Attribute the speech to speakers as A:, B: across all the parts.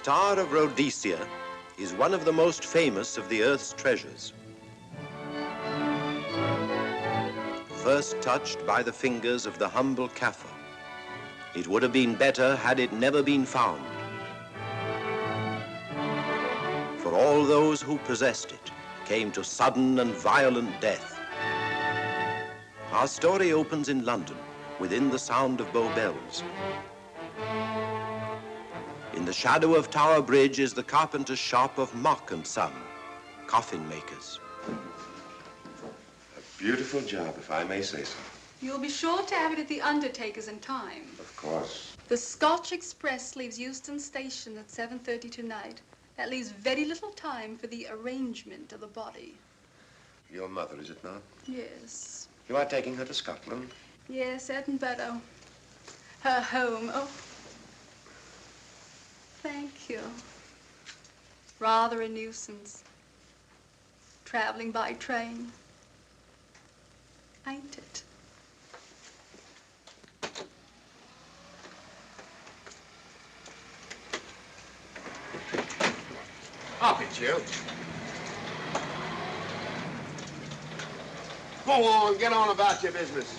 A: Star of Rhodesia is one of the most famous of the Earth's treasures. First touched by the fingers of the humble Kaffir, it would have been better had it never been found. For all those who possessed it came to sudden and violent death. Our story opens in London, within the sound of Bow Bells. In the shadow of Tower Bridge is the carpenter's shop of Mock and Son, coffin makers.
B: A beautiful job, if I may say so.
C: You'll be sure to have it at the undertaker's in time.
B: Of course.
C: The Scotch Express leaves Euston Station at 7:30 tonight. That leaves very little time for the arrangement of the body.
B: Your mother, is it not?
C: Yes.
B: You are taking her to Scotland?
C: Yes, Edinburgh. Her home. Oh. Thank you. Rather a nuisance. Traveling by train. Ain't it?
D: Up it, you. Go on, get on about your business.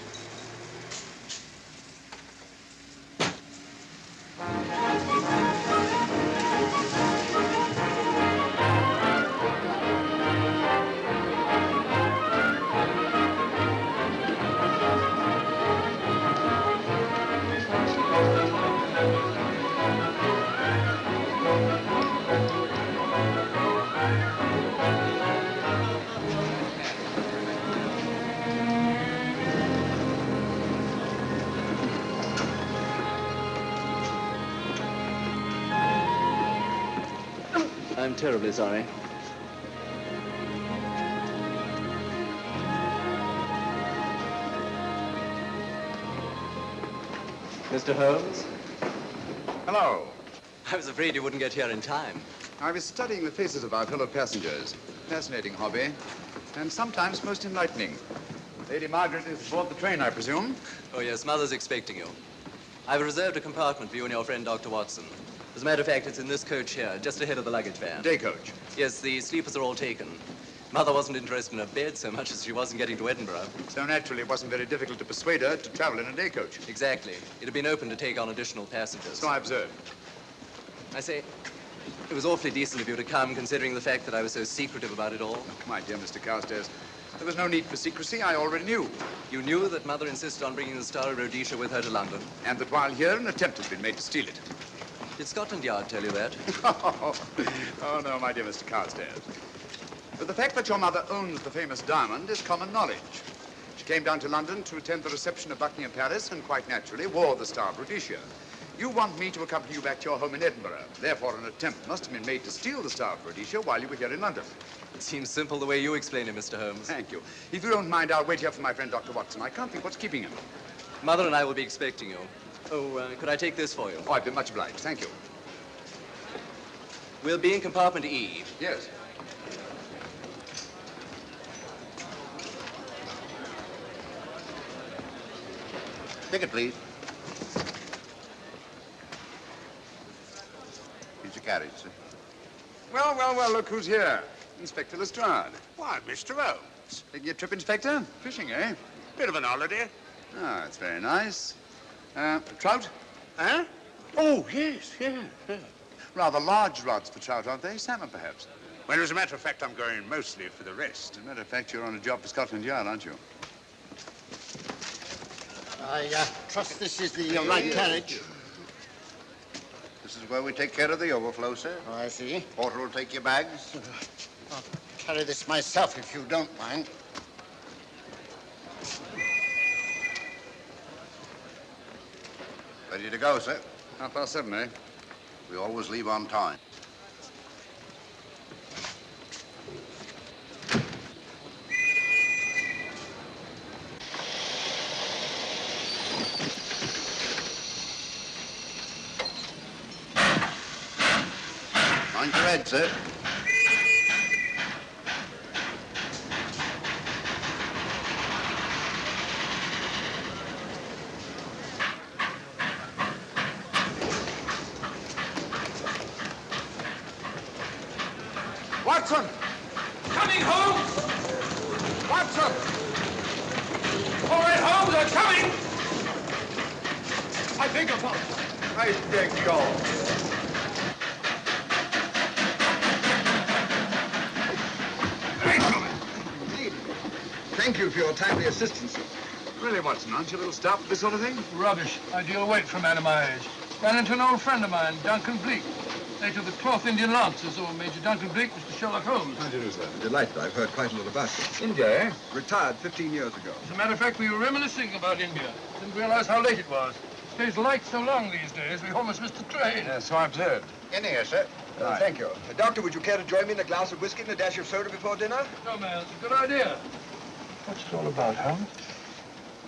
E: I'm terribly sorry. Mr. Holmes?
D: Hello.
E: I was afraid you wouldn't get here in time.
D: I was studying the faces of our fellow passengers. Fascinating hobby, and sometimes most enlightening. Lady Margaret is aboard the train, I presume?
E: Oh, yes, Mother's expecting you. I've reserved a compartment for you and your friend, Dr. Watson. As a matter of fact, it's in this coach here, just ahead of the luggage van.
D: Day coach?
E: Yes, the sleepers are all taken. Mother wasn't interested in a bed so much as she wasn't getting to Edinburgh.
D: So naturally, it wasn't very difficult to persuade her to travel in a day coach.
E: Exactly. It had been open to take on additional passengers.
D: So I observed.
E: I say, it was awfully decent of you to come, considering the fact that I was so secretive about it all.
D: My dear Mr. Carstairs, there was no need for secrecy. I already knew.
E: You knew that Mother insisted on bringing the Star of Rhodesia with her to London?
D: And that while here, an attempt has been made to steal it.
E: Did Scotland Yard tell you that?
D: Oh, no, my dear Mr. Carstairs. But the fact that your mother owns the famous diamond is common knowledge. She came down to London to attend the reception of Buckingham Palace and quite naturally wore the Star of Rhodesia. You want me to accompany you back to your home in Edinburgh. Therefore, an attempt must have been made to steal the Star of Rhodesia while you were here in London.
E: It seems simple the way you explain it, Mr. Holmes.
D: Thank you. If you don't mind, I'll wait here for my friend, Dr. Watson. I can't think what's keeping him.
E: Mother and I will be expecting you. Oh, could I take this for you?
D: Oh, I'd be much obliged. Thank you.
E: We'll be in compartment E.
D: Yes.
B: Ticket, please. Here's your carriage, sir.
D: Well, look who's here. Inspector Lestrade.
F: Why, Mr. Holmes.
D: Taking a trip, Inspector? Fishing, eh?
F: Bit of an holiday.
D: Ah, that's very nice. Trout?
F: Huh? Oh, yes.
D: Rather large rods for trout, aren't they? Salmon, perhaps?
F: Well, as a matter of fact, I'm going mostly for the rest.
D: As a matter of fact, you're on a job for Scotland Yard, aren't you?
G: I trust this is the right carriage.
B: This is where we take care of the overflow, sir.
G: Oh, I see.
B: Porter will take your bags.
G: I'll carry this myself if you don't mind.
B: Ready to go, sir?
D: 7:30, eh?
B: We always leave on time. Mind your head, sir.
D: Watson!
H: Coming, Holmes!
D: Watson!
H: All right, Holmes, I'm coming!
D: I beg your pardon. I beg your...
B: Indeed. Thank you for your timely assistance.
D: Really, Watson, aren't you a little stout for this sort of thing?
H: Rubbish. Ideal weight for a man of my age. Ran into an old friend of mine, Duncan Bleak. Late of the Cloth Indian Lancers, or Major Duncan Bleak, Mr. Sherlock Holmes.
B: How do you do, sir? Delighted. I've heard quite a lot about you.
D: India, eh?
B: Retired 15 years ago.
H: As a matter of fact, we were reminiscing about India. Didn't realize how late it was. Stays light so long these days, we almost missed the train.
D: Yeah, so I observed.
B: In here, sir.
D: Right.
B: Thank you. Doctor, would you care to join me in a glass of whiskey and a dash of soda before dinner?
H: No, man, it's a good idea. What's it all about, Holmes?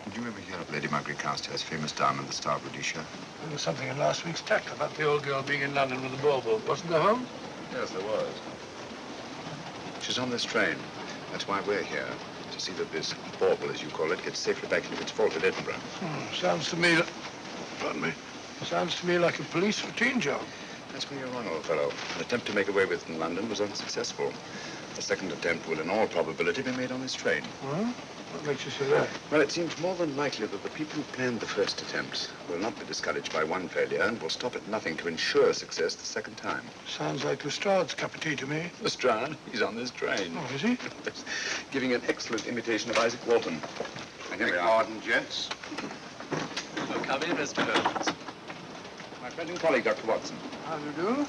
D: Did you ever hear of Lady Margaret Carstairs' famous diamond, the Star of Rhodesia?
H: There was something in last week's tack about the old girl being in London with the bauble, wasn't there, Holmes?
D: Yes, there was. She's on this train. That's why we're here, to see that this bauble, as you call it, gets safely back into its vault at Edinburgh.
H: Sounds to me... Pardon me. Sounds to me like a police routine job.
D: That's where you're wrong, old fellow. An attempt to make away with it in London was unsuccessful. A second attempt will, in all probability, be made on this train.
H: Well, what makes you say that?
D: Well, it seems more than likely that the people who planned the first attempt will not be discouraged by one failure and will stop at nothing to ensure success the second time.
H: Sounds like Lestrade's cup of tea to me.
D: Lestrade, he's on this train.
H: Oh, is he?
D: Giving an excellent imitation of Isaac Walton. And here we are.
B: Pardon, gents.
E: Oh, come in, Mr. Holmes.
D: My friend and colleague, Dr. Watson.
H: How do you do?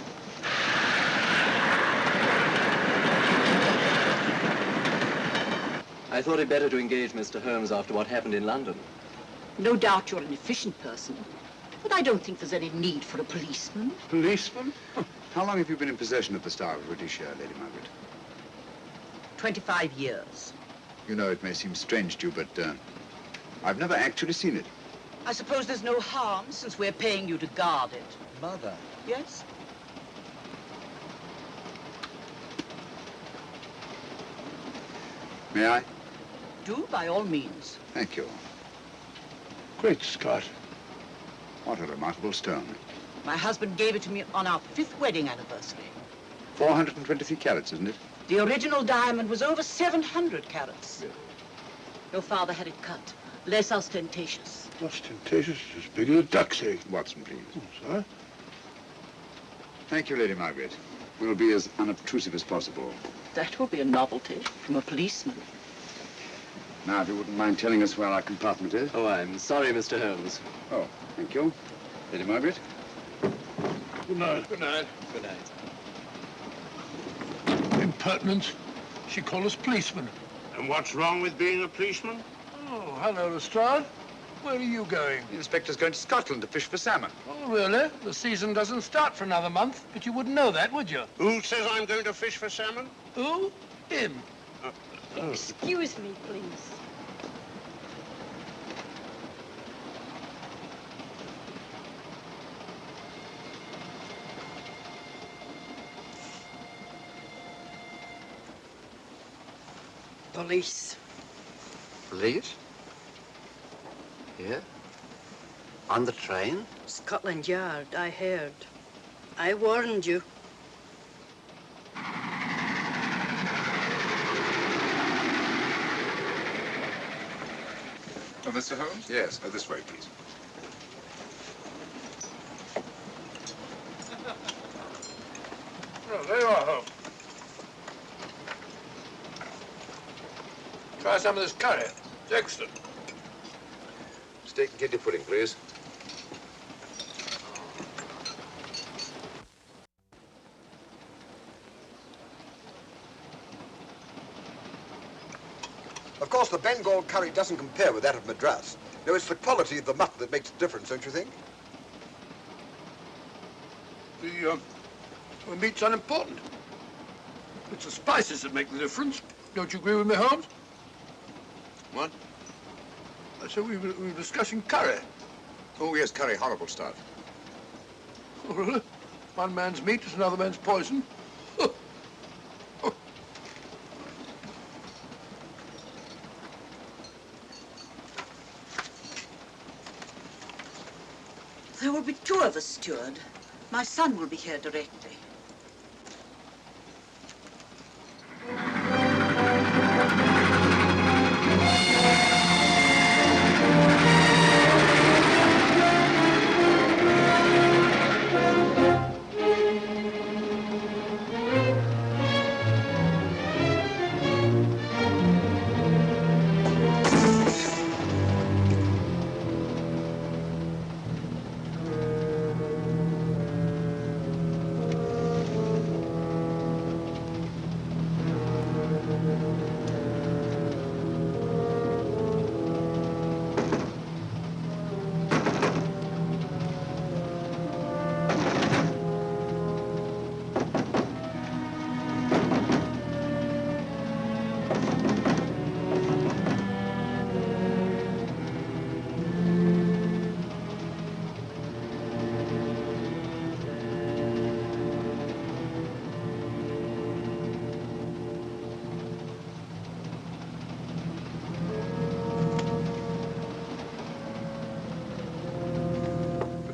E: I thought it better to engage Mr. Holmes after what happened in London.
I: No doubt you're an efficient person, but I don't think there's any need for a policeman.
H: Policeman?
D: How long have you been in possession of the Star of Rhodesia, Lady Margaret?
I: 25 years.
D: You know, it may seem strange to you, but I've never actually seen it.
I: I suppose there's no harm since we're paying you to guard it.
B: Mother.
I: Yes?
D: May I?
I: Do, by all means.
D: Thank you.
H: Great Scott.
D: What a remarkable stone.
I: My husband gave it to me on our 5th wedding anniversary.
D: 423 carats, isn't it?
I: The original diamond was over 700 carats.
D: Yeah.
I: Your father had it cut, less ostentatious.
H: Ostentatious, as big as a duck's egg.
D: Watson, please.
H: Oh, sir?
D: Thank you, Lady Margaret. We'll be as unobtrusive as possible.
I: That will be a novelty from a policeman.
D: Now, if you wouldn't mind telling us where our compartment is.
E: Oh, I'm sorry, Mr. Holmes.
D: Oh, thank you. Lady Margaret?
H: Good night. Good night.
E: Good night.
H: Impertinence. She called us policemen.
F: And what's wrong with being a policeman?
H: Oh, hello, Lestrade. Where are you going?
D: The inspector's going to Scotland to fish for salmon.
H: Oh, really? The season doesn't start for another month, but you wouldn't know that, would you?
F: Who says I'm going to fish for salmon?
H: Who? Him.
C: Excuse me, please.
J: Police.
G: Police? Here? On the train?
J: Scotland Yard, I heard. I warned you.
D: Oh, Mr. Holmes? Yes, this way, please.
H: Oh, there you are, Holmes. Try some of this curry. It's excellent.
D: Steak and kidney pudding, please.
B: Of course, the Bengal curry doesn't compare with that of Madras. No, it's the quality of the mutton that makes the difference, don't you think?
H: The meat's unimportant. It's the spices that make the difference. Don't you agree with me, Holmes?
D: What?
H: I said we were discussing curry.
D: Oh, yes, curry, horrible stuff.
H: Oh, really? One man's meat is another man's poison.
I: There will be 2 of us, steward. My son will be here directly.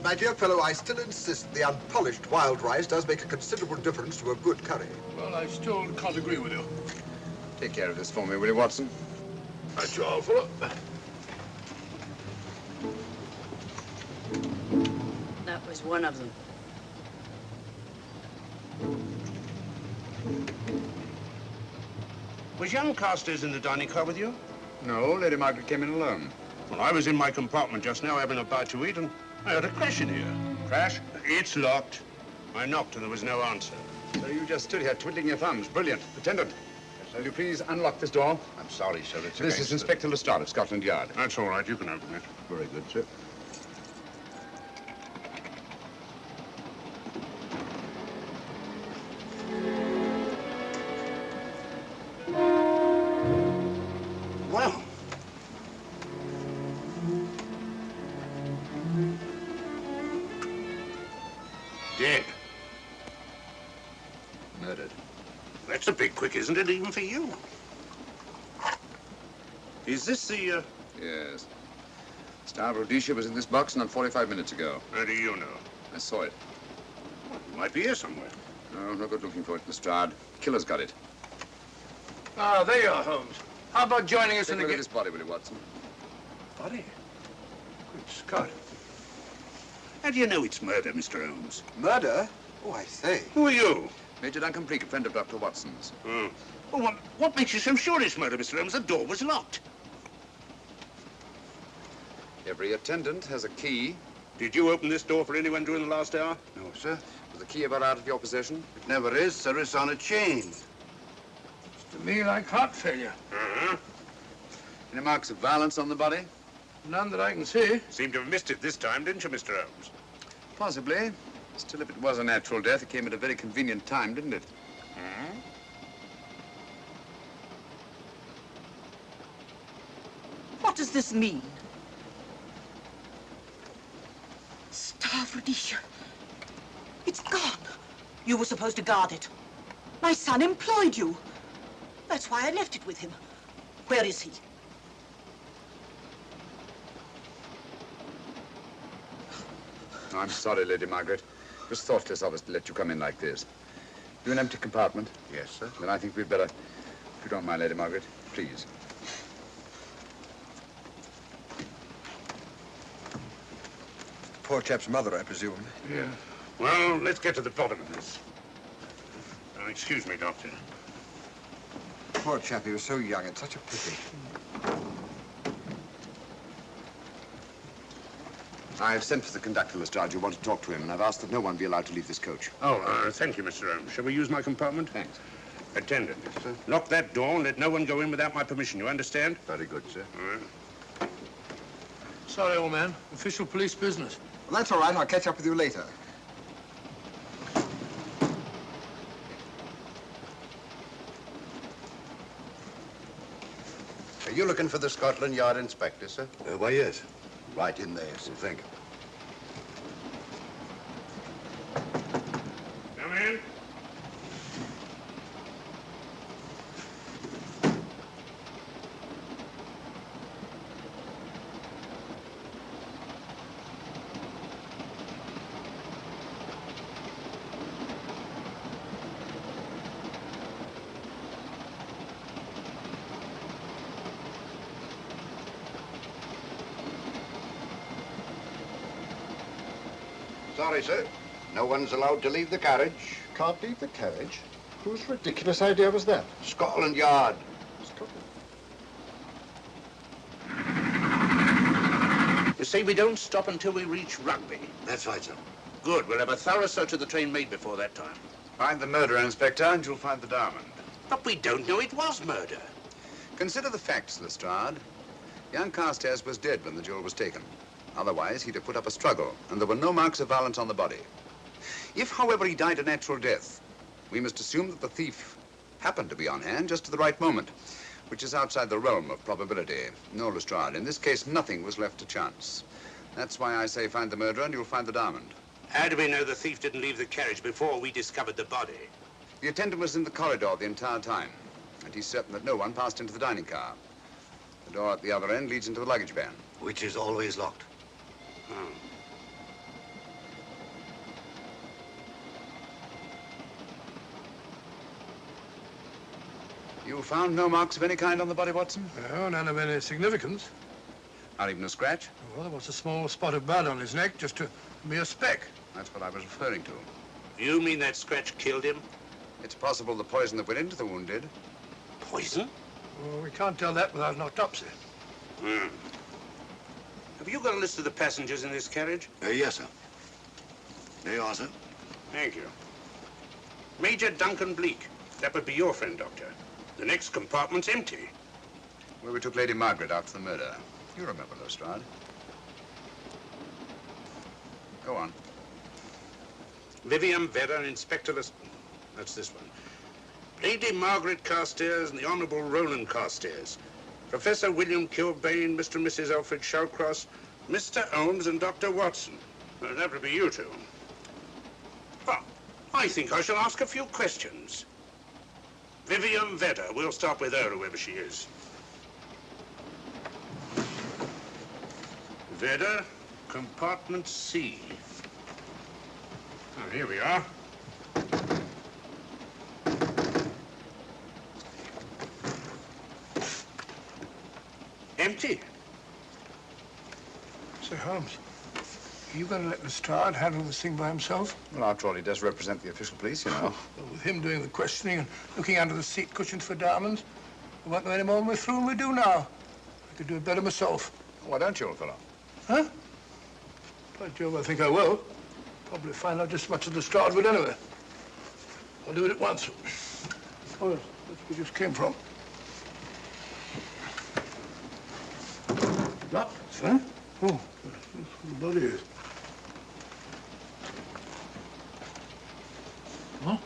B: my dear fellow, I still insist the unpolished wild rice does make a considerable difference to a good curry.
H: Well, I still can't agree with you.
D: Take care of this for me, will you, Watson?
H: That's all, fella.
J: That was one of them.
F: Was young Carstairs in the dining car with you?
D: No, Lady Margaret came in alone.
F: Well, I was in my compartment just now having a bite to eat, and I heard a crash in here.
D: Crash?
F: It's locked. I knocked and there was no answer.
D: So you just stood here twiddling your thumbs. Brilliant. Attendant, will you please unlock this door?
F: I'm sorry, sir.
D: This is Inspector Lestrade of Scotland Yard.
F: That's all right. You can open it.
D: Very good, sir.
F: Well. Dead.
D: Murdered.
F: That's a bit quick, isn't it, even for you? Is this the,
D: Yes. Star Rhodesia was in this box not 45 minutes ago.
F: How do you know?
D: I saw it.
F: Well, it might be here somewhere.
D: No, no good looking for it, Lestrade. Killer's got it.
H: Ah, there you are, Holmes. How about joining us
D: Take
H: in
D: a
H: the
D: look at this body, will you, Watson?
F: Body? Good Scott. How do you know it's murder, Mr. Holmes?
B: Murder? Oh, I say.
F: Who are you?
D: Major Duncan Preek, a friend of Dr. Watson's.
F: Oh. Well, what makes you so sure it's murder, Mr. Holmes? The door was locked.
D: Every attendant has a key.
F: Did you open this door for anyone during the last hour?
B: No, sir.
D: Was the key ever out of your possession?
B: It never is, sir. It's on a chain.
H: To me, like heart failure.
F: Uh-huh.
D: Any marks of violence on the body?
H: None that I can see.
F: Seemed to have missed it this time, didn't you, Mr. Holmes?
D: Possibly. Still, if it was a natural death, it came at a very convenient time, didn't it?
F: Hmm?
I: What does this mean? Star Rhodesia. It's gone. You were supposed to guard it. My son employed you. That's why I left it with him. Where is he?
D: Oh, I'm sorry, Lady Margaret. It was thoughtless of us to let you come in like this. You an empty compartment?
B: Yes, sir.
D: Then I think we'd better, if you don't mind, Lady Margaret, please.
B: Poor chap's mother, I presume.
F: Yeah. Well, let's get to the bottom of this. Excuse me, Doctor.
B: Poor chap, he was so young. It's such a pity.
D: I've sent for the conductor, Lestrade. You want to talk to him, and I've asked that no one be allowed to leave this coach.
F: Oh, thank you, Mr. Holmes. Shall we use my compartment?
D: Thanks.
F: Attendant.
B: Yes, sir.
F: Lock that door and let no one go in without my permission. You understand?
B: Very good, sir.
F: All right.
H: Sorry, old man. Official police business.
B: Well, that's all right. I'll catch up with you later.
K: Are you looking for the Scotland Yard inspector, sir?
B: Why, yes.
K: Right in there, sir.
B: Thank you.
F: Come in.
K: Sorry, sir. No one's allowed to leave the carriage.
G: Can't leave the carriage? Whose ridiculous idea was that?
K: Scotland Yard.
F: You see, we don't stop until we reach Rugby.
K: That's right, sir.
F: Good. We'll have a thorough search of the train made before that time.
D: Find the murderer, Inspector, and you'll find the diamond.
F: But we don't know it was murder.
D: Consider the facts, Lestrade. Young Carstairs was dead when the jewel was taken. Otherwise, he'd have put up a struggle, and there were no marks of violence on the body. If, however, he died a natural death, we must assume that the thief happened to be on hand just at the right moment, which is outside the realm of probability. No, Lestrade, in this case, nothing was left to chance. That's why I say find the murderer and you'll find the diamond.
F: How do we know the thief didn't leave the carriage before we discovered the body?
D: The attendant was in the corridor the entire time, and he's certain that no one passed into the dining car. The door at the other end leads into the luggage van.
K: Which is always locked.
F: Oh.
D: You found no marks of any kind on the body, Watson?
H: No, none of any significance.
D: Not even a scratch?
H: Well, there was a small spot of blood on his neck, just a mere speck.
D: That's what I was referring to.
F: You mean that scratch killed him?
D: It's possible the poison that went into the wound did.
F: Poison?
H: Well, we can't tell that without an autopsy.
F: Hmm. Have you got a list of the passengers in this carriage?
K: Yes, sir. There you are, sir.
F: Thank you. Major Duncan Bleak. That would be your friend, Doctor. The next compartment's empty.
D: Where we took Lady Margaret after the murder. You remember, Lestrade. Go on.
F: Vivian Vedder, Inspector That's this one. Lady Margaret Carstairs and the Honourable Roland Carstairs. Professor William Kilbane, Mr. and Mrs. Alfred Shallcross, Mr. Holmes and Dr. Watson. Well, that would be you two. Well, I think I shall ask a few questions. Vivian Vedder, we'll start with her, whoever she is. Vedder, compartment C. Oh, here we are. Empty.
H: Say, Holmes, are you going to let Lestrade handle this thing by himself?
D: Well, after all, he does represent the official police, you know.
H: Well, with him doing the questioning and looking under the seat cushions for diamonds, we won't know any more when we're through than we do now. I could do it better myself.
D: Why don't you, old fellow?
H: Huh? By Jove, I think I will. Probably find out just as much as Lestrade would anyway. I'll do it at once. Oh, yes, that's where we just came from. What? Huh? Oh, that's where the body is. Huh?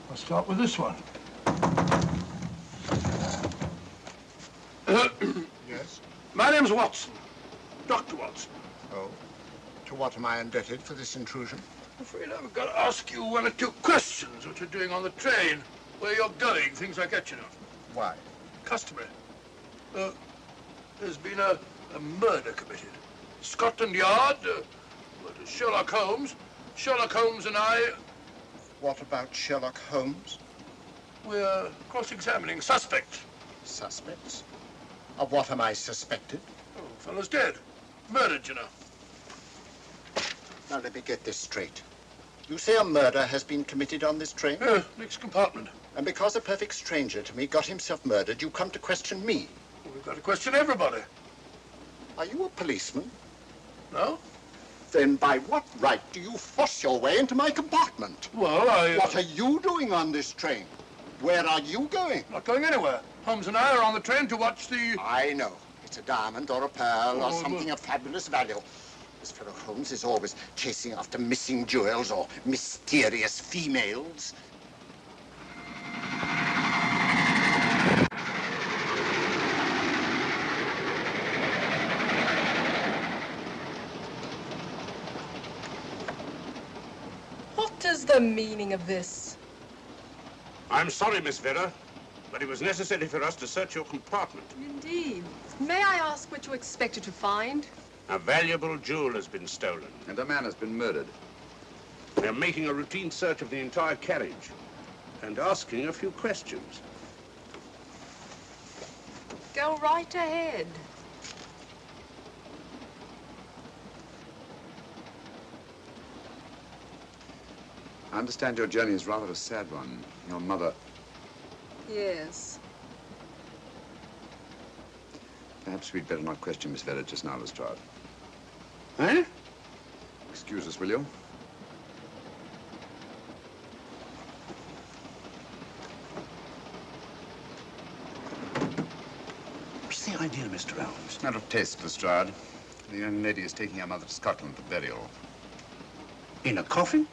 H: I'll start with this one.
G: Yes?
H: My name's Watson. Dr. Watson.
G: Oh. To what am I indebted for this intrusion?
H: I'm afraid I've got to ask you one or two questions. What you're doing on the train, where you're going, things like that, you know.
G: Why?
H: Customary. There's been a murder committed. Scotland Yard, Sherlock Holmes. Sherlock Holmes and I...
G: What about Sherlock Holmes?
H: We're cross-examining suspects.
G: Suspects? Of what am I suspected?
H: Oh, fellow's dead. Murdered, you know.
G: Now, let me get this straight. You say a murder has been committed on this train?
H: Next compartment.
G: And because a perfect stranger to me got himself murdered, you come to question me?
H: Well, we've got to question everybody.
G: Are you a policeman?
H: No?
G: Then by what right do you force your way into my compartment?
H: Well,
G: What are you doing on this train? Where are you going?
H: Not going anywhere. Holmes and I are on the train to watch the...
G: I know. It's a diamond or a pearl or something of fabulous value. This fellow Holmes is always chasing after missing jewels or mysterious females.
L: What is the meaning of this?
F: I'm sorry, Miss Vedder, but it was necessary for us to search your compartment.
L: Indeed. May I ask what you expected to find?
F: A valuable jewel has been stolen.
D: And a man has been murdered.
F: We're making a routine search of the entire carriage and asking a few questions.
L: Go right ahead.
D: I understand your journey is rather a sad one. Your mother...
L: Yes.
D: Perhaps we'd better not question Miss Vedder just now, Lestrade.
F: Eh?
D: Excuse us, will you?
F: What's the idea, Mr. Holmes?
D: Matter of taste, Lestrade. The young lady is taking her mother to Scotland for burial.
F: In a coffin?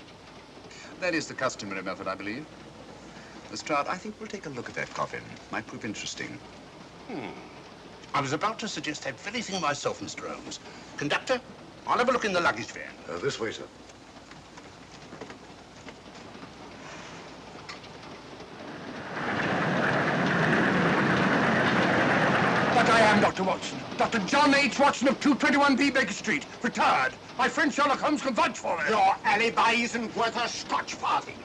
D: That is the customary method, I believe. Lestrade, I think we'll take a look at that coffin. Might prove interesting.
F: I was about to suggest that very thing myself, Mr. Holmes. Conductor, I'll have a look in the luggage van. This way, sir.
H: But I am Dr. Watson. Dr. John H. Watson of 221B Baker Street. Retired. My friend Sherlock Holmes can vouch for me.
G: Your alibi isn't worth a Scotch farthing.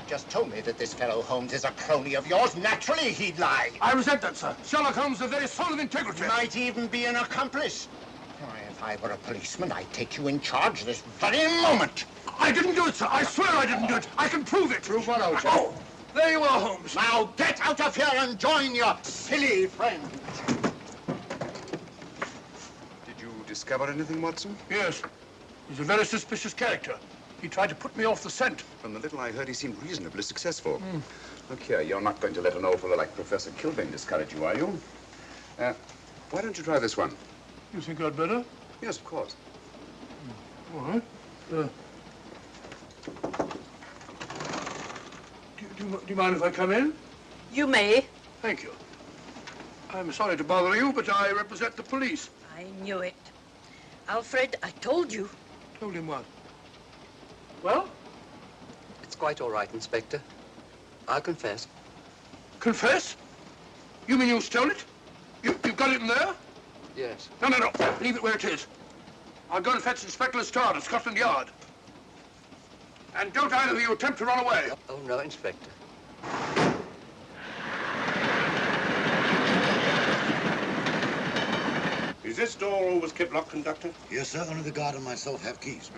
G: just told me that this fellow Holmes is a crony of yours. Naturally, he'd lie.
H: I resent that, sir. Sherlock Holmes is the very soul of integrity.
G: Might even be an accomplice. Why, if I were a policeman, I'd take you in charge this very moment.
H: I didn't do it, sir. I swear I didn't do it. I can prove it.
G: Prove what, old chap?
H: Oh, there you are, Holmes.
G: Now get out of here and join your silly friend.
D: Did you discover anything, Watson?
H: Yes. He's a very suspicious character. He tried to put me off the scent.
D: From the little I heard, he seemed reasonably successful. Look here, you're not going to let an old fellow like Professor Kilbane discourage you, are you? Why don't you try this one?
H: You think I'd better?
D: Yes, of course.
H: All right. Do you mind if I come in?
J: You may.
H: Thank you. I'm sorry to bother you, but I represent the police.
J: I knew it. Alfred, I told you.
H: Told him what? Well?
E: It's quite all right, Inspector. I'll confess.
H: Confess? You mean you stole it? You've got it in there?
E: Yes.
H: No. Leave it where it is. I'll go and fetch Inspector Lestrade at Scotland Yard. And don't either of you attempt to run away.
E: Oh, no, Inspector.
F: Is this door always kept locked, Conductor?
M: Yes, sir. Only the guard and myself have keys.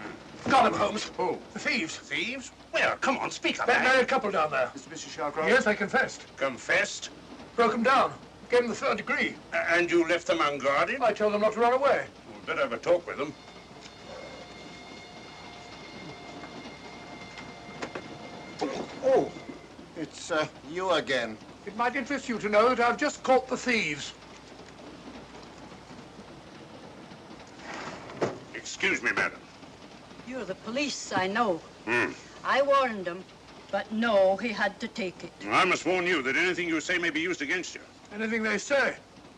H: Got him, Holmes.
F: Who?
H: The thieves.
F: Thieves? Where? Come on, speak up.
H: That married couple down there.
F: Mr. Sherlock?
H: Yes, they confessed.
F: Confessed?
H: Broke them down. Gave them the third degree.
F: And you left them unguarded?
H: I told them not to run away.
F: We'd better have a talk with them.
G: Oh, it's you again.
H: It might interest you to know that I've just caught the thieves.
F: Excuse me, madam.
J: You're the police, I know.
F: Hmm.
J: I warned him, but no, he had to take it.
F: I must warn you that anything you say may be used against you.
H: Anything they say.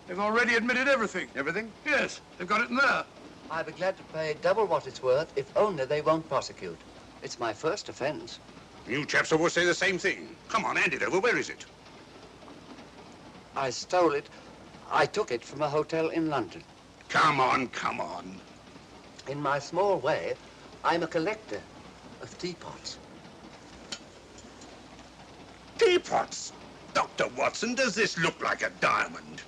H: They've already admitted everything.
D: Everything?
H: Yes, they've got it in there.
E: I'd be glad to pay double what it's worth if only they won't prosecute. It's my first offense.
F: You chaps always say the same thing. Come on, hand it over. Where is it?
E: I stole it. I took it from a hotel in London.
F: Come on, come on.
E: In my small way, I'm a collector of teapots.
F: Teapots? Dr. Watson, does this look like a diamond?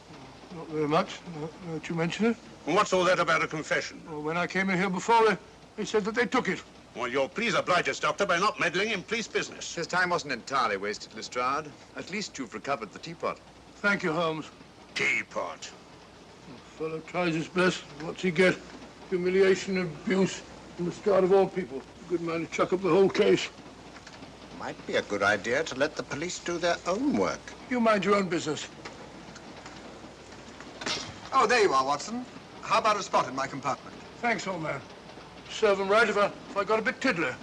H: Not very much, now that you mention it.
F: And what's all that about a confession?
H: Well, when I came in here before, they said that they took it.
F: Well, you'll please oblige us, Doctor, by not meddling in police business.
D: His time wasn't entirely wasted, Lestrade. At least you've recovered the teapot.
H: Thank you, Holmes.
F: Teapot.
H: The fellow tries his best. What's he get? Humiliation and abuse from the start of all people. A good man to chuck up the whole case.
G: Might be a good idea to let the police do their own work.
H: You mind your own business.
B: Oh, there you are, Watson. How about a spot in my compartment?
H: Thanks, old man. Serve him right if I got a bit tiddler.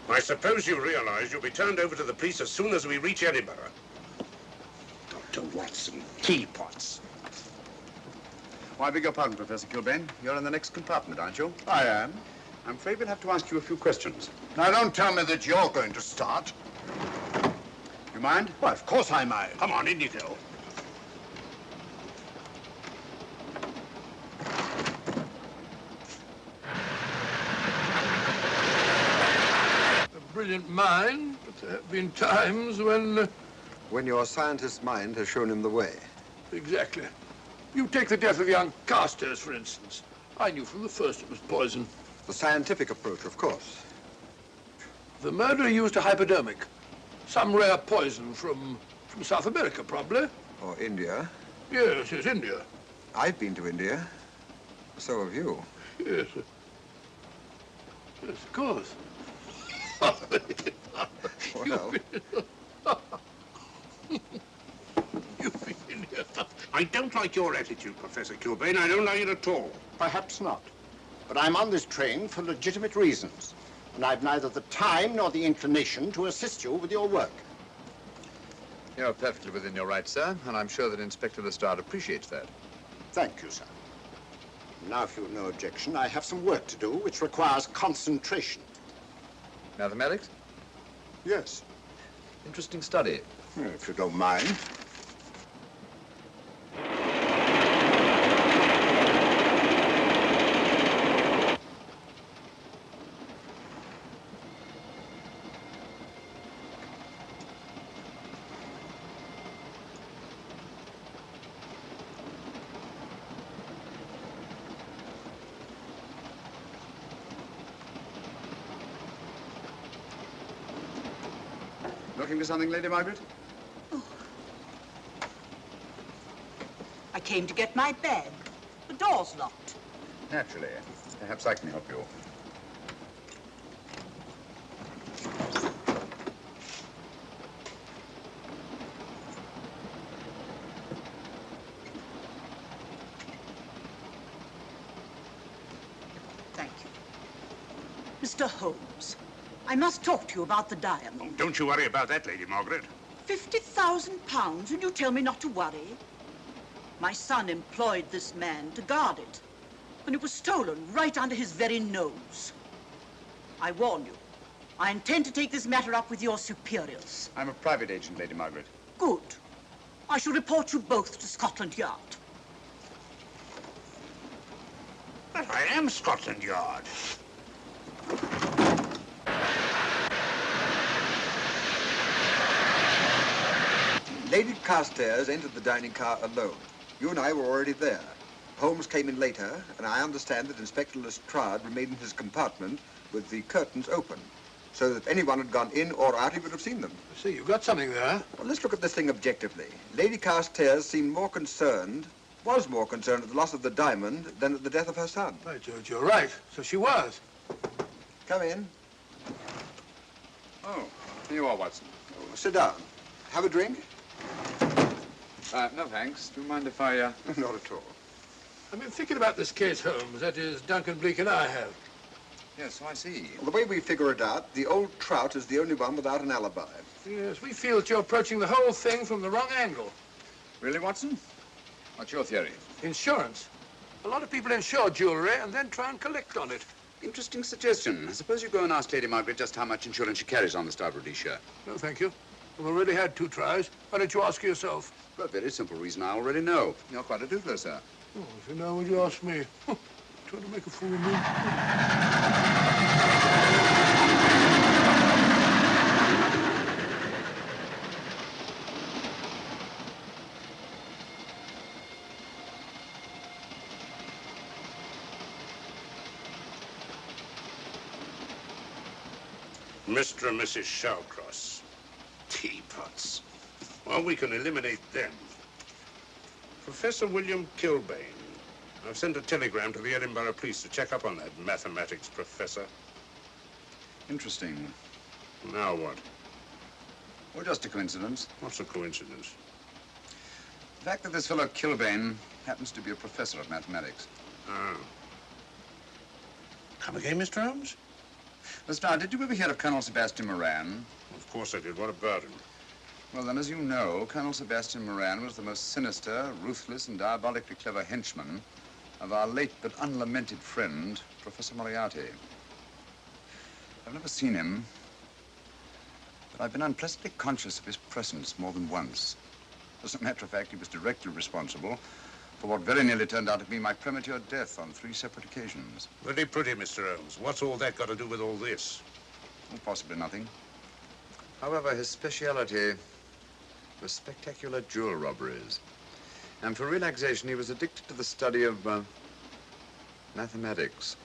F: I suppose you realize you'll be turned over to the police as soon as we reach Edinburgh. Dr. Watson, teapots.
D: Oh, I beg your pardon, Professor Kilbane. You're in the next compartment, aren't you?
G: I am.
D: I'm afraid we'll have to ask you a few questions.
G: Now, don't tell me that you're going to start.
D: You mind?
G: Well, of course I mind.
F: Come on, in you go.
H: A brilliant mind, but there have been times when...
B: When your scientist's mind has shown him the way.
H: Exactly. You take the death of young Carstairs, for instance. I knew from the first it was poison.
B: The scientific approach, of course.
H: The murderer used a hypodermic. Some rare poison from South America, probably.
B: Or India.
H: Yes, India.
B: I've been to India. So have you.
H: Yes. Yes, of course.
B: Well,
H: You've been in here.
F: I don't like your attitude, Professor Kilbane. I don't like it at all.
G: Perhaps not. But I'm on this train for legitimate reasons. And I've neither the time nor the inclination to assist you with your work.
D: You're perfectly within your rights, sir, and I'm sure that Inspector Lestrade appreciates that.
G: Thank you, sir. Now, if you've no objection, I have some work to do which requires concentration.
D: Mathematics?
G: Yes.
D: Interesting study.
G: If you don't mind.
D: Looking for something, Lady Margaret?
I: I came to get my bag. The door's locked.
D: Naturally. Perhaps I can help you.
I: Thank you. Mr. Holmes, I must talk to you about the diamond.
F: Oh, don't you worry about that, Lady Margaret.
I: £50,000, and you tell me not to worry? My son employed this man to guard it, and it was stolen right under his very nose. I warn you, I intend to take this matter up with your superiors.
D: I'm a private agent, Lady Margaret.
I: Good. I shall report you both to Scotland Yard.
F: But I am Scotland Yard.
B: Lady Carstairs entered the dining car alone. You and I were already there. Holmes came in later, and I understand that Inspector Lestrade remained in his compartment with the curtains open, so that if anyone had gone in or out, he would have seen them.
H: I see, you've got something there.
B: Well, let's look at this thing objectively. Lady Carstairs seemed more concerned, was more concerned at the loss of the diamond than at the death of her son.
H: By George, you're right. So she was.
B: Come in.
D: Oh, here you are, Watson.
B: Oh, sit down. Have a drink?
D: No, thanks. Do you mind if I,
B: Not at all.
H: I've been thinking about this case, Holmes. That is, Duncan Bleak and I have.
D: Yes, so I see.
B: Well, the way we figure it out, the old trout is the only one without an alibi.
H: Yes, we feel that you're approaching the whole thing from the wrong angle.
D: Really, Watson? What's your theory?
H: Insurance. A lot of people insure jewelry and then try and collect on it.
D: Interesting suggestion. I suppose you go and ask Lady Margaret just how much insurance she carries on the Star Rhodesia.
H: No, thank you. We've already had 2 tries. Why don't you ask her yourself?
D: For a very simple reason I already know. You're quite a doodler, sir.
H: Oh, if you know, would you ask me? Trying to make a fool of me.
F: Mr. and Mrs. Shawcross. Teapots. Well, we can eliminate them. Professor William Kilbane. I've sent a telegram to the Edinburgh police to check up on that mathematics professor.
D: Interesting.
F: Now what?
D: Well, just a coincidence.
F: What's a coincidence?
D: The fact that this fellow Kilbane happens to be a professor of mathematics.
F: Ah. Come again, Mr. Holmes?
D: Lestrade, did you ever hear of Colonel Sebastian Moran?
F: Of course I did. What about him?
D: Well, then, as you know, Colonel Sebastian Moran was the most sinister, ruthless, and diabolically clever henchman of our late but unlamented friend, Professor Moriarty. I've never seen him, but I've been unpleasantly conscious of his presence more than once. As a matter of fact, he was directly responsible for what very nearly turned out to be my premature death on 3 separate occasions.
F: Very pretty, Mr. Holmes. What's all that got to do with all this?
D: Well, possibly nothing. However, his speciality was spectacular jewel robberies. And for relaxation, he was addicted to the study of mathematics.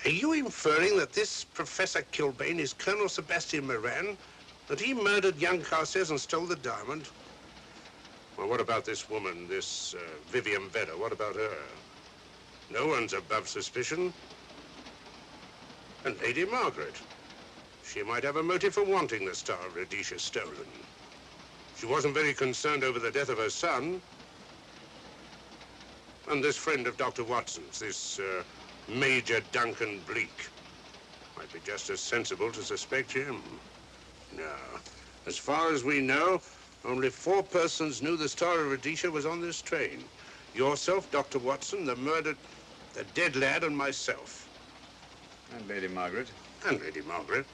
F: Are you inferring that this Professor Kilbane is Colonel Sebastian Moran? That he murdered young Carstairs and stole the diamond? Well, what about this woman, this Vivian Vedder? What about her? No one's above suspicion. And Lady Margaret. She might have a motive for wanting the Star of Rhodesia stolen. She wasn't very concerned over the death of her son. And this friend of Dr. Watson's, this Major Duncan Bleak, might be just as sensible to suspect him. No. As far as we know, only 4 persons knew the Star of Rhodesia was on this train. Yourself, Dr. Watson, the murdered, the dead lad, and myself.
D: And Lady Margaret.
F: And Lady Margaret.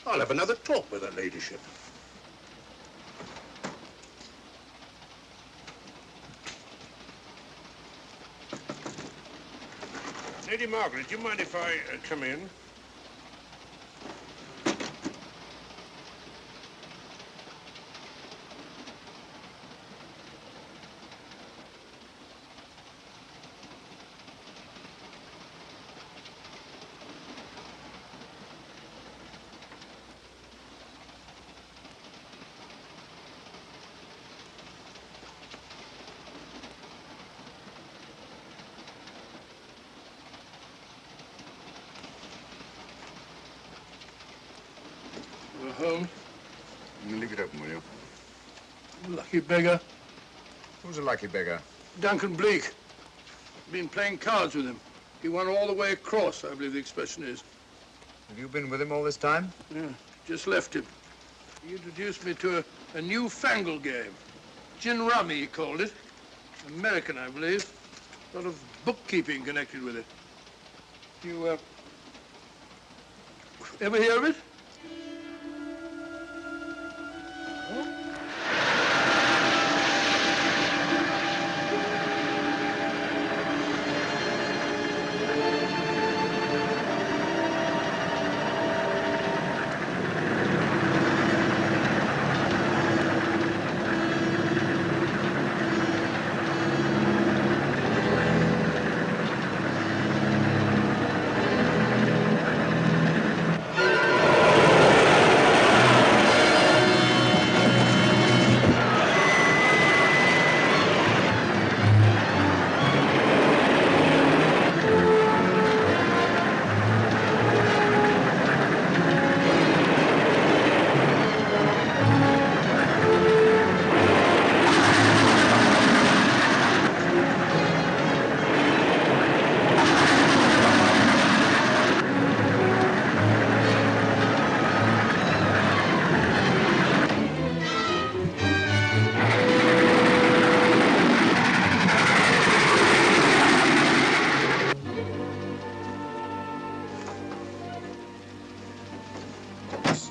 F: I'll have another talk with her ladyship. Lady Margaret, do you mind if I come in?
H: Holmes.
D: You leave it open, will you?
H: Lucky beggar.
D: Who's a lucky beggar?
H: Duncan Bleak. Been playing cards with him. He won all the way across, I believe the expression is.
D: Have you been with him all this time?
H: Yeah, just left him. He introduced me to a newfangled game. Gin rummy, he called it. American, I believe. A lot of bookkeeping connected with it. You, ever hear of it?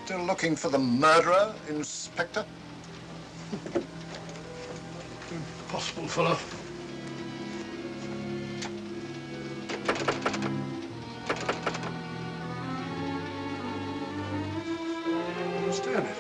K: Still looking for the murderer, Inspector?
H: Impossible, fellow. I understand it.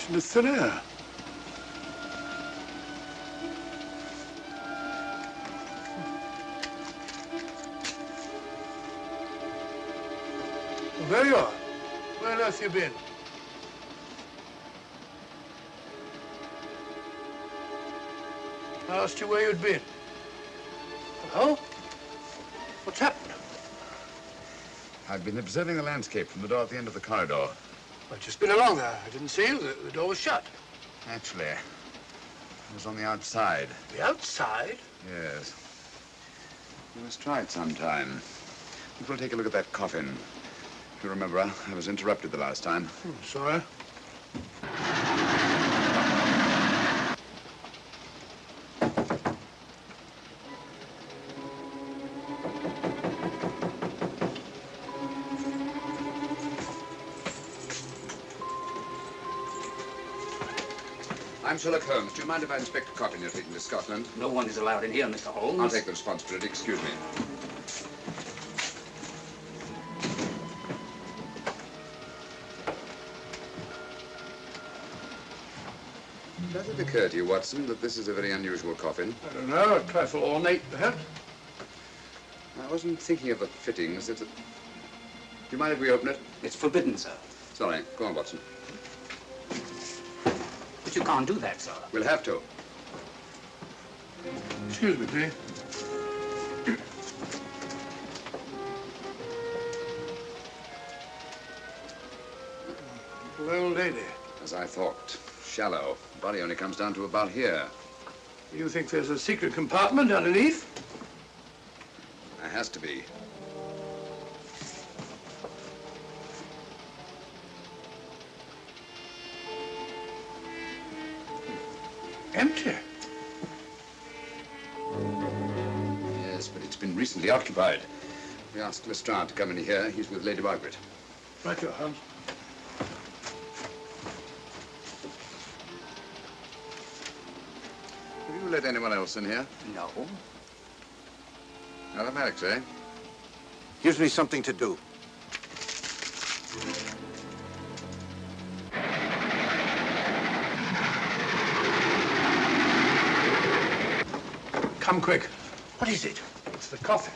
H: Into thin air. Well, there you are. Where on earth have you been? I asked you where you'd been. Hello? What's happened?
D: I've been observing the landscape from the door at the end of the corridor.
H: I've just been along there. I didn't see you. The door was shut.
D: Actually, I was on the outside.
H: The outside?
D: Yes. You must try it sometime. We'll take a look at that coffin. If you remember, I was interrupted the last time.
H: Sorry.
D: I'm Sherlock Holmes. Do you mind if I inspect a coffin you're taking to Scotland?
N: No one is allowed in here, Mr. Holmes.
D: I'll take the responsibility. Excuse me. Does it occur to you, Watson, that this is a very unusual coffin?
H: I don't know. A trifle ornate, perhaps.
D: I wasn't thinking of the fittings. Do you mind if we open it?
N: It's forbidden, sir.
D: Sorry. Go on, Watson.
N: But you can't do that, sir.
D: We'll have to.
H: Excuse me, please. Little old lady.
D: As I thought. Shallow. Body only comes down to about here.
H: You think there's a secret compartment underneath?
D: There has to be.
H: Empty.
D: Yes, but it's been been recently occupied. We asked Lestrade to come in here. He's with Lady Margaret.
H: Right, your Holmes.
D: Have you let anyone else in here?
G: No.
D: Mathematics, eh?
F: Gives me something to do.
H: Come quick.
F: What is it?
H: It's the coffin.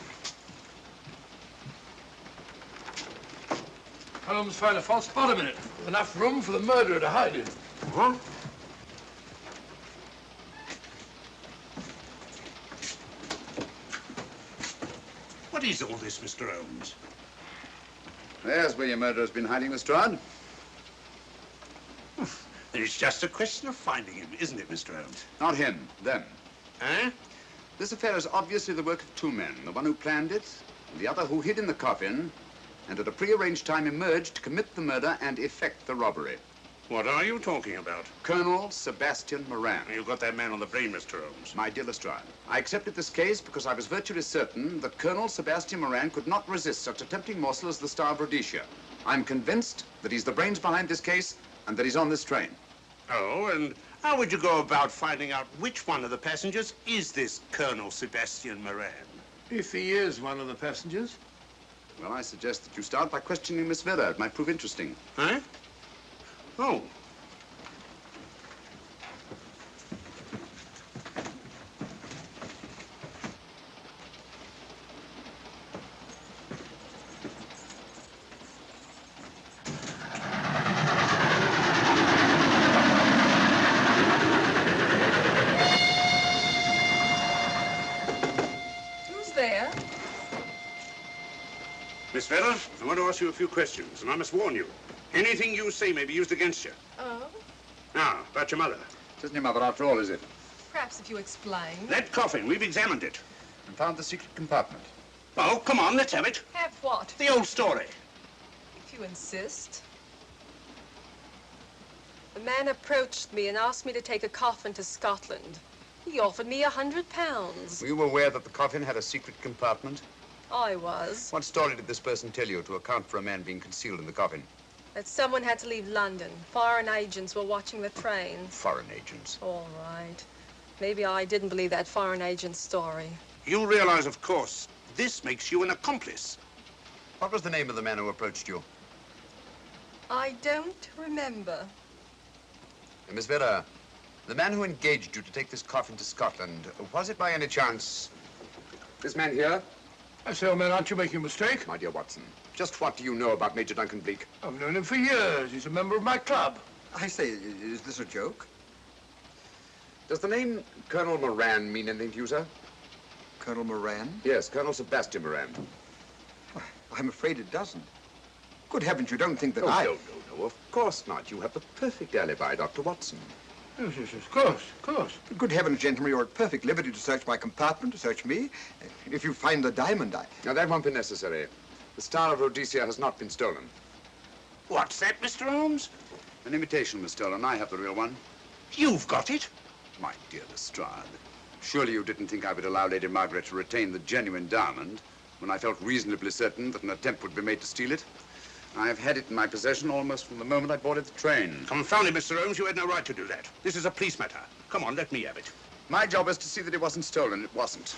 H: Holmes found a false bottom in it. Enough room for the murderer to hide in.
F: Huh? What is all this, Mr. Holmes?
D: There's where your murderer's been hiding, Lestrade.
F: Then it's just a question of finding him, isn't it, Mr. Holmes?
D: Not him, them.
F: Eh?
D: This affair is obviously the work of two men, the one who planned it, and the other who hid in the coffin, and at a prearranged time emerged to commit the murder and effect the robbery.
F: What are you talking about?
D: Colonel Sebastian Moran.
F: You got that man on the brain, Mr. Holmes.
D: My dear Lestrade, I accepted this case because I was virtually certain that Colonel Sebastian Moran could not resist such a tempting morsel as the Star of Rhodesia. I'm convinced that he's the brains behind this case and that he's on this train.
F: Oh, and how would you go about finding out which one of the passengers is this Colonel Sebastian Moran?
H: If he is one of the passengers.
D: Well, I suggest that you start by questioning Miss Vera. It might prove interesting.
F: Huh? Oh.
L: Who's there?
F: Miss Vera, I want to ask you a few questions, and I must warn you. Anything you say may be used against you.
L: Oh?
F: Now, about your mother.
D: It isn't your mother after all, is it?
L: Perhaps if you explain.
F: That coffin, we've examined it.
D: And found the secret compartment.
F: Oh, come on, let's have it.
L: Have what?
F: The old story.
L: If you insist. A man approached me and asked me to take a coffin to Scotland. He offered me £100.
D: Were you aware that the coffin had a secret compartment?
L: I was.
D: What story did this person tell you to account for a man being concealed in the coffin?
L: That someone had to leave London. Foreign agents were watching the trains.
D: Foreign agents.
L: All right. Maybe I didn't believe that foreign agent story.
F: You realize, of course, this makes you an accomplice.
D: What was the name of the man who approached you?
L: I don't remember.
D: Miss Vera, the man who engaged you to take this coffin to Scotland, was it by any chance this man here?
H: I say, old man, aren't you making a mistake?
D: My dear Watson, just what do you know about Major Duncan Bleak?
H: I've known him for years. He's a member of my club.
B: I say, is this a joke?
D: Does the name Colonel Moran mean anything to you, sir?
B: Colonel Moran?
D: Yes, Colonel Sebastian Moran.
B: I'm afraid it doesn't. Good heavens, you don't think that
D: No,
B: I...
D: of course not. You have the perfect alibi, Dr. Watson.
H: Yes, of course, of course.
B: Good heavens, gentlemen, you're at perfect liberty to search my compartment, to search me. If you find the diamond,
D: Now, that won't be necessary. The Star of Rhodesia has not been stolen.
F: What's that, Mr. Holmes?
D: An imitation was stolen. I have the real one.
F: You've got it?
D: My dear Lestrade, surely you didn't think I would allow Lady Margaret to retain the genuine diamond when I felt reasonably certain that an attempt would be made to steal it? I have had it in my possession almost from the moment I boarded the train.
F: Confound it, Mr. Holmes, you had no right to do that. This is a police matter. Come on, let me have it.
D: My job is to see that it wasn't stolen. It wasn't.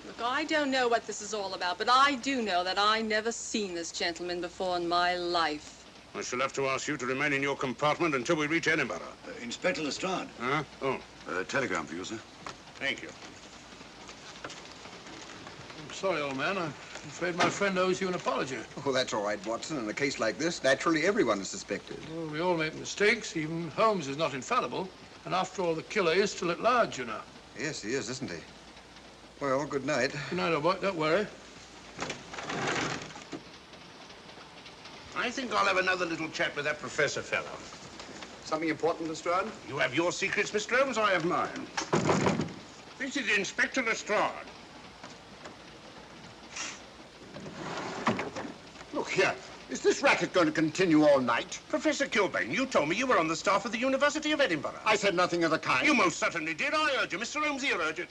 L: Look, I don't know what this is all about, but I do know that I never seen this gentleman before in my life.
F: I shall have to ask you to remain in your compartment until we reach Edinburgh.
M: Inspector Lestrade.
F: Huh? Oh.
D: Telegram for you, sir.
F: Thank you.
H: I'm sorry, old man. I'm afraid my friend owes you an apology.
B: Oh, that's all right, Watson. In a case like this, naturally everyone is suspected.
H: Well, we all make mistakes. Even Holmes is not infallible. And after all, the killer is still at large, you know.
B: Yes, he is, isn't he? Well, good night.
H: Good night, old boy. Don't worry.
F: I think I'll have another little chat with that professor fellow.
D: Something important, Lestrade?
F: You have your secrets, Mr. Holmes, I have mine. This is Inspector Lestrade.
G: Look here. Is this racket going to continue all night?
F: Professor Kilbane, you told me you were on the staff of the University of Edinburgh.
G: I said nothing of the kind.
F: You most certainly did. I urge you. Mr. Holmes here urged it.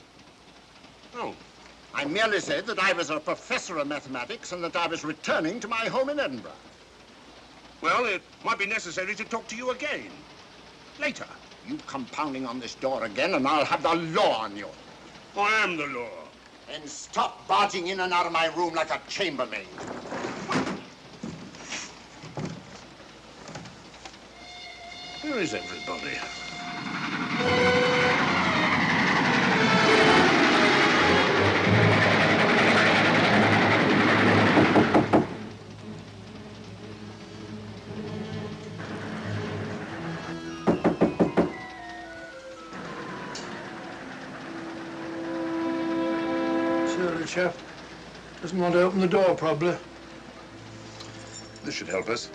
F: Oh,
G: I merely said that I was a professor of mathematics and that I was returning to my home in Edinburgh.
F: Well, it might be necessary to talk to you again. Later.
G: You come pounding on this door again and I'll have the law on you.
F: I am the law.
G: And stop barging in and out of my room like a chambermaid.
F: Where is everybody?
H: The chap doesn't want to open the door, probably.
D: This should help us.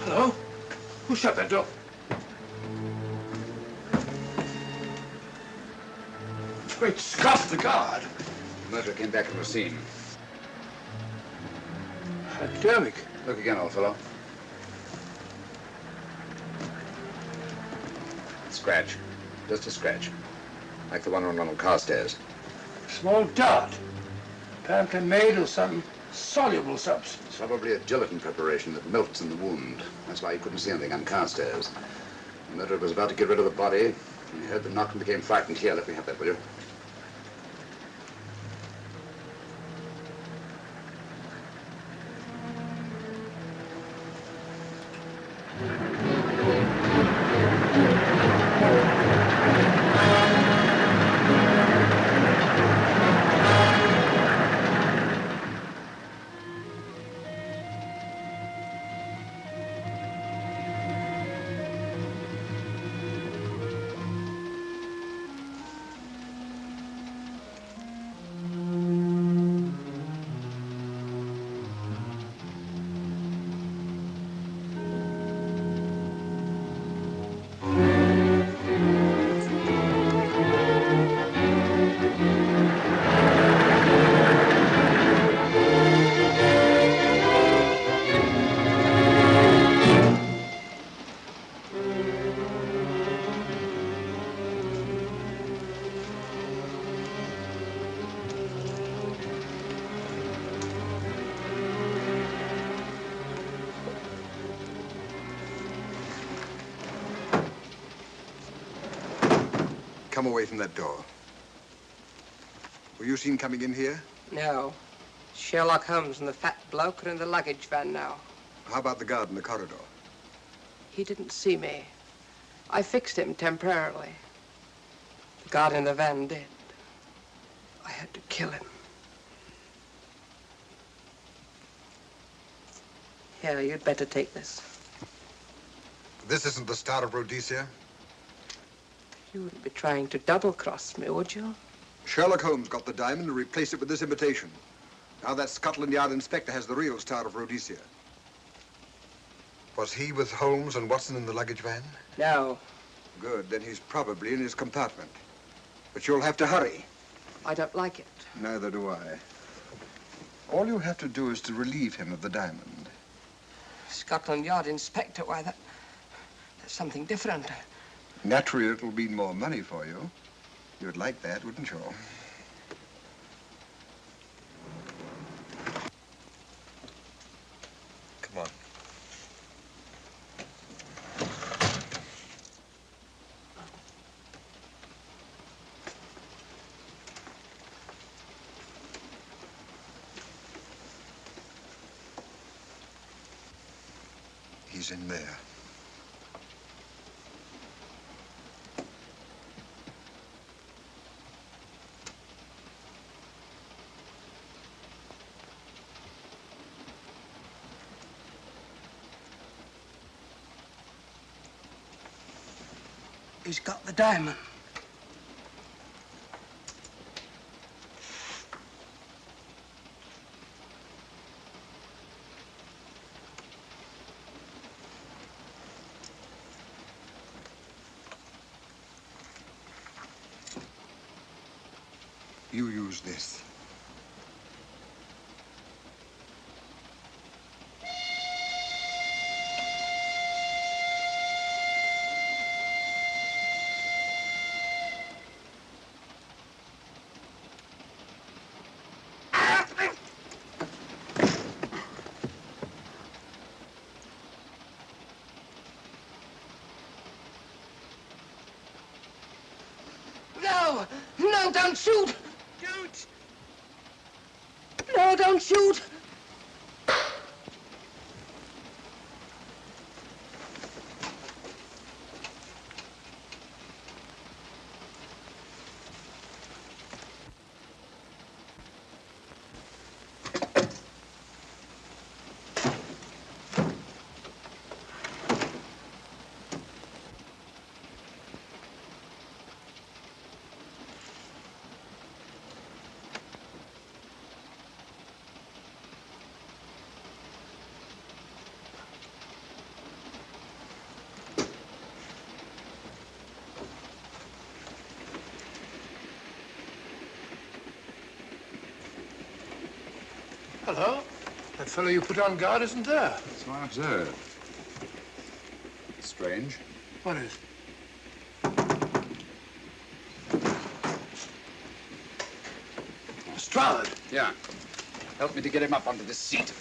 H: Hello? Who shut that door? Great Scott, the guard.
D: The murderer came back from the scene.
H: Academic.
D: Look again, old fellow. Scratch. Just a scratch. Like the one on Ronald Carstairs.
H: Small dot. Apparently made of some soluble substance.
D: It's probably a gelatin preparation that melts in the wound. That's why you couldn't see anything on Carstairs. The murderer was about to get rid of the body. He heard the knock and became frightened. Here, let me have that, will you?
B: Come away from that door. Were you seen coming in here?
O: No. Sherlock Holmes and the fat bloke are in the luggage van now.
B: How about the guard in the corridor?
O: He didn't see me. I fixed him temporarily. The guard in the van did. I had to kill him. Here, you'd better take this.
B: This isn't the Star of Rhodesia?
O: You wouldn't be trying to double-cross me, would you?
B: Sherlock Holmes got the diamond and replaced it with this imitation. Now that Scotland Yard inspector has the real Star of Rhodesia. Was he with Holmes and Watson in the luggage van?
O: No.
B: Good, then he's probably in his compartment. But you'll have to hurry.
O: I don't like it.
B: Neither do I. All you have to do is to relieve him of the diamond.
O: Scotland Yard inspector, why, that's something different.
B: Naturally, it'll mean more money for you. You'd like that, wouldn't you? Come on. He's in there.
O: He's got the diamond.
B: You use this.
O: No! No, don't shoot! Don't! No, don't shoot!
H: Hello. That fellow you put on guard isn't there.
D: So I observe. Strange.
H: What is? Lestrade.
D: Yeah. Help me to get him up onto this seat.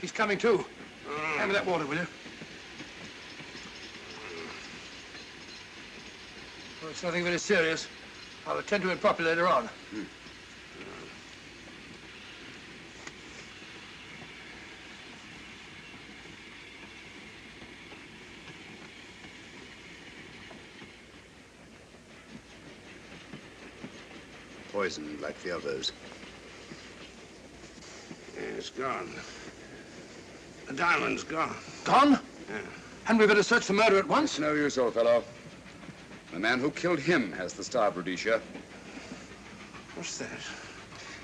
H: He's coming too. Hand me that water, will you? Well, it's nothing very serious. I'll attend to it properly later on.
D: Poison, like the others.
F: Yeah, it's gone. The diamond's gone.
H: Gone?
F: Yeah.
H: Hadn't we better search for murder at once?
D: It's no use, old fellow. The man who killed him has the star, Rhodesia.
F: What's that?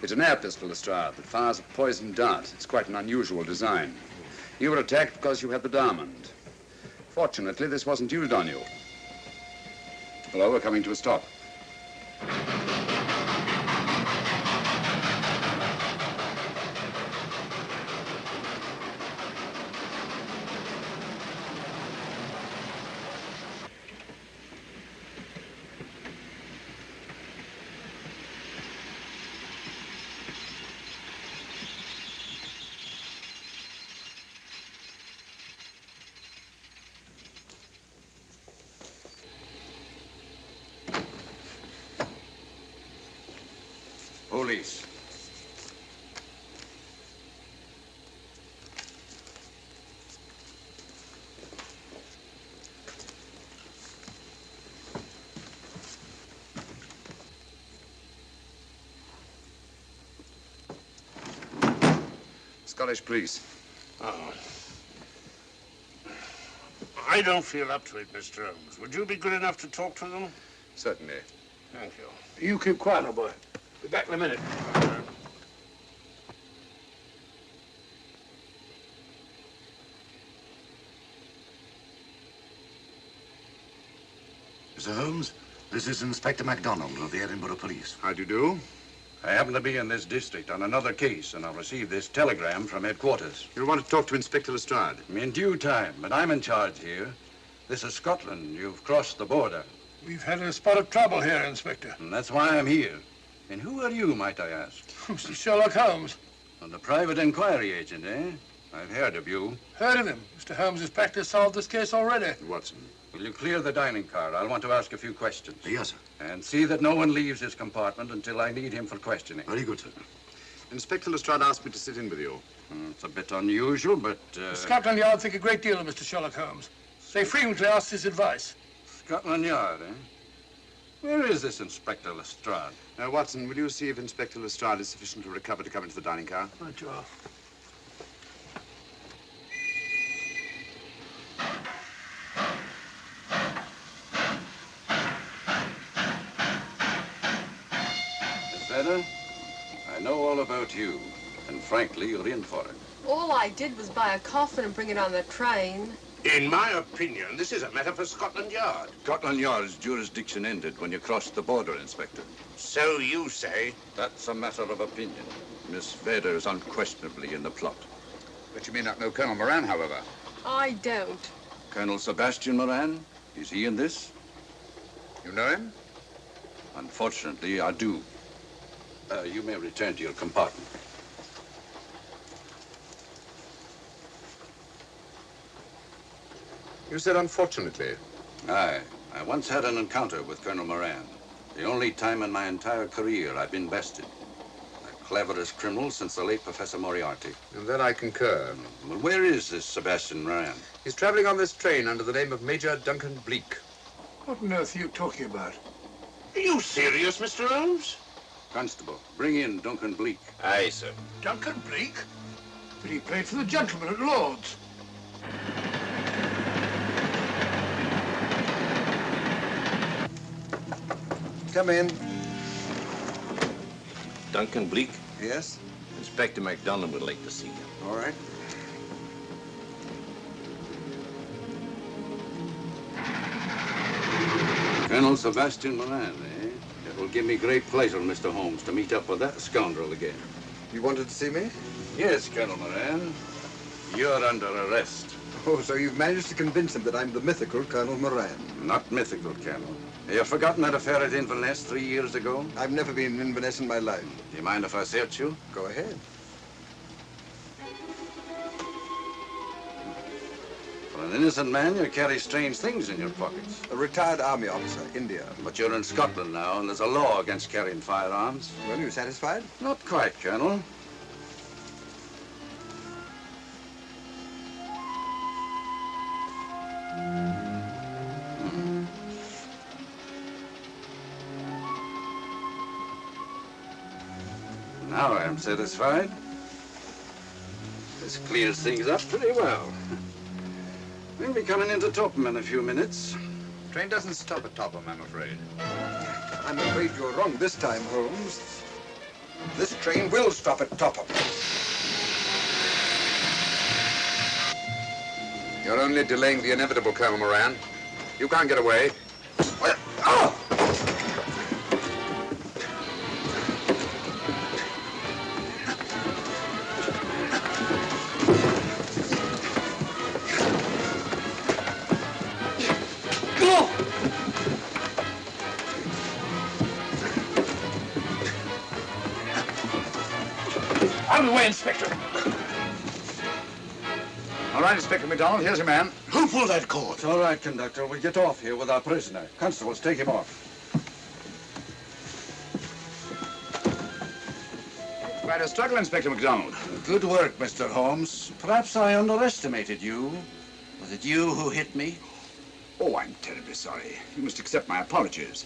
D: It's an air pistol, Lestrade, that fires a poisoned dart. It's quite an unusual design. You were attacked because you had the diamond. Fortunately, this wasn't used on you. Hello, we're coming to a stop. Police. Scottish police.
F: Oh. I don't feel up to it, Mr. Holmes. Would you be good enough to talk to them?
D: Certainly.
F: Thank you.
H: You keep quiet, old boy. Be back in a minute.
M: Mr. Holmes, this is Inspector MacDonald of the Edinburgh Police.
D: How do you do?
F: I happen to be in this district on another case, and I've received this telegram from headquarters.
D: You'll want to talk to Inspector Lestrade.
F: In due time, but I'm in charge here. This is Scotland. You've crossed the border.
H: We've had a spot of trouble here, Inspector.
F: And that's why I'm here. And who are you, might I ask?
H: Mr. Sherlock Holmes.
F: And the private inquiry agent, eh? I've heard of you.
H: Heard of him. Mr. Holmes has practically solved this case already.
D: Watson.
F: Will you clear the dining car? I'll want to ask a few questions.
M: Yes, sir.
F: And see that no one leaves his compartment until I need him for questioning.
M: Very good, sir.
D: Inspector Lestrade asked me to sit in with you.
F: It's a bit unusual, but...
H: Scotland Yard think a great deal of Mr. Sherlock Holmes. They frequently ask his advice.
F: Scotland Yard, eh? Where is this Inspector Lestrade?
D: Watson, will you see if Inspector Lestrade is sufficiently recovered to come into the dining car?
H: Right, you are.
F: Miss Vedder, I know all about you, and frankly, you're in for it.
L: All I did was buy a coffin and bring it on the train.
F: In my opinion, this is a matter for Scotland Yard.
M: Scotland Yard's jurisdiction ended when you crossed the border, Inspector.
F: So you say?
M: That's a matter of opinion. Miss Vader is unquestionably in the plot.
D: But you may not know Colonel Moran, however.
L: I don't.
M: Colonel Sebastian Moran, is he in this?
D: You know him?
M: Unfortunately, I do. You may return to your compartment.
D: You said unfortunately.
M: Aye. I once had an encounter with Colonel Moran. The only time in my entire career I've been bested. The cleverest criminal since the late Professor Moriarty.
D: And that I concur.
M: Well, where is this Sebastian Moran?
D: He's traveling on this train under the name of Major Duncan Bleak.
H: What on earth are you talking about?
F: Are you serious, Mr. Holmes?
M: Constable, bring in Duncan Bleak.
D: Aye, sir.
H: Duncan Bleak? But he played for the gentleman at Lord's.
B: Come in.
P: Duncan Bleak?
B: Yes?
P: Inspector MacDonald would like to see you.
B: All right.
M: Colonel Sebastian Moran, eh? It will give me great pleasure, Mr. Holmes, to meet up with that scoundrel again.
B: You wanted to see me?
M: Yes, Colonel Moran. You're under arrest.
B: Oh, so you've managed to convince him that I'm the mythical Colonel Moran.
M: Not mythical, Colonel. Have you forgotten that affair at Inverness 3 years ago?
B: I've never been in Inverness in my life.
M: Do you mind if I search you?
B: Go ahead.
M: For an innocent man, you carry strange things in your pockets.
B: A retired army officer, India.
M: But you're in Scotland now, and there's a law against carrying firearms.
B: Well, you satisfied?
M: Not quite, Colonel. Now I am satisfied. This clears things up pretty well. We'll be coming into Topham in a few minutes.
D: Train doesn't stop at Topham, I'm afraid.
B: I'm afraid you're wrong this time, Holmes. This train will stop at Topham.
D: You're only delaying the inevitable, Colonel Moran. You can't get away.
B: Oh!
H: Out of the way, Inspector.
D: All right, Inspector MacDonald, here's your man.
H: Who pulled that cord?
M: It's all right, conductor. We'll get off here with our prisoner. Constables, take him off.
D: Quite a struggle, Inspector MacDonald.
M: Good work, Mr. Holmes. Perhaps I underestimated you. Was it you who hit me?
D: Oh, I'm terribly sorry. You must accept my apologies.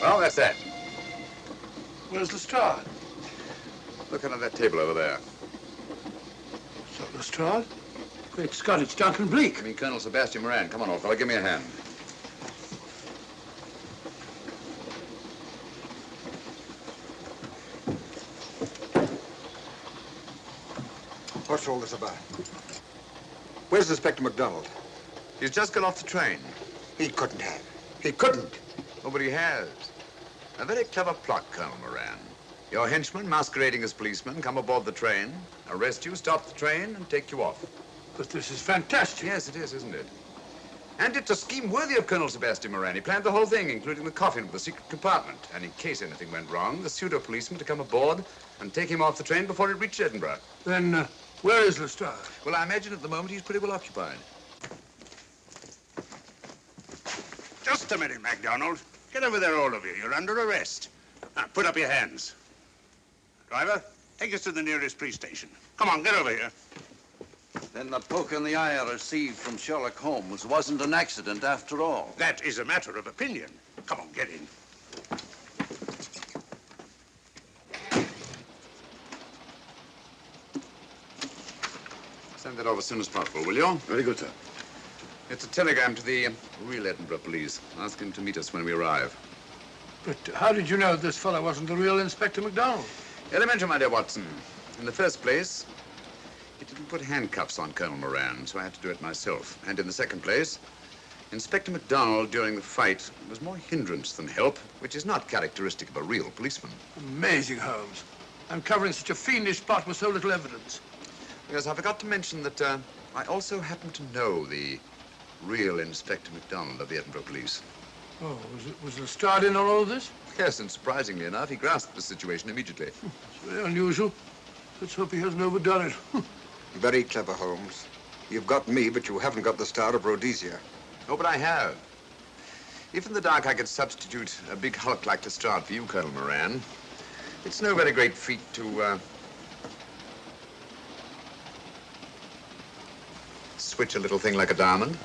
D: Well, that's that.
H: Where's Lestrade?
D: Look under that table over there.
H: So Lestrade? Great Scott, it's Duncan Bleak.
D: I mean, Colonel Sebastian Moran. Come on, old fellow, give me a hand.
B: What's all this about? Where's Inspector MacDonald?
D: He's just got off the train.
B: He couldn't have. He couldn't.
D: Nobody has. A very clever plot, Colonel Moran. Your henchmen, masquerading as policemen, come aboard the train, arrest you, stop the train, and take you off.
H: But this is fantastic.
D: Yes, it is, isn't it? And it's a scheme worthy of Colonel Sebastian Moran. He planned the whole thing, including the coffin with the secret compartment. And in case anything went wrong, the pseudo-policeman to come aboard and take him off the train before it reached Edinburgh.
H: Then, where is Lestrade?
D: Well, I imagine at the moment he's pretty well occupied.
F: Just a minute, MacDonald. Get over there, all of you. You're under arrest. Now, put up your hands. Driver, take us to the nearest police station. Come on, get over here.
M: Then the poke in the eye I received from Sherlock Holmes wasn't an accident after all.
F: That is a matter of opinion. Come on, get in.
D: Send that over as soon as possible, will you?
F: Very good, sir.
D: It's a telegram to the real Edinburgh police. Ask him to meet us when we arrive.
H: But how did you know this fellow wasn't the real Inspector MacDonald?
D: Elementary, my dear Watson. In the first place, he didn't put handcuffs on Colonel Moran, so I had to do it myself. And in the second place, Inspector MacDonald during the fight was more hindrance than help, which is not characteristic of a real policeman.
H: Amazing, Holmes. Uncovering such a fiendish plot with so little evidence.
D: Yes, I forgot to mention that I also happen to know the real Inspector MacDonald of the Edinburgh Police.
H: Oh, was Lestrade in on all of this?
D: Yes, and surprisingly enough, he grasped the situation immediately.
H: It's very unusual. Let's hope he hasn't overdone it.
B: Very clever, Holmes. You've got me, but you haven't got the Star of Rhodesia.
D: Oh, but I have. If in the dark I could substitute a big hulk like Lestrade for you, Colonel Moran, it's no very great feat to switch a little thing like a diamond.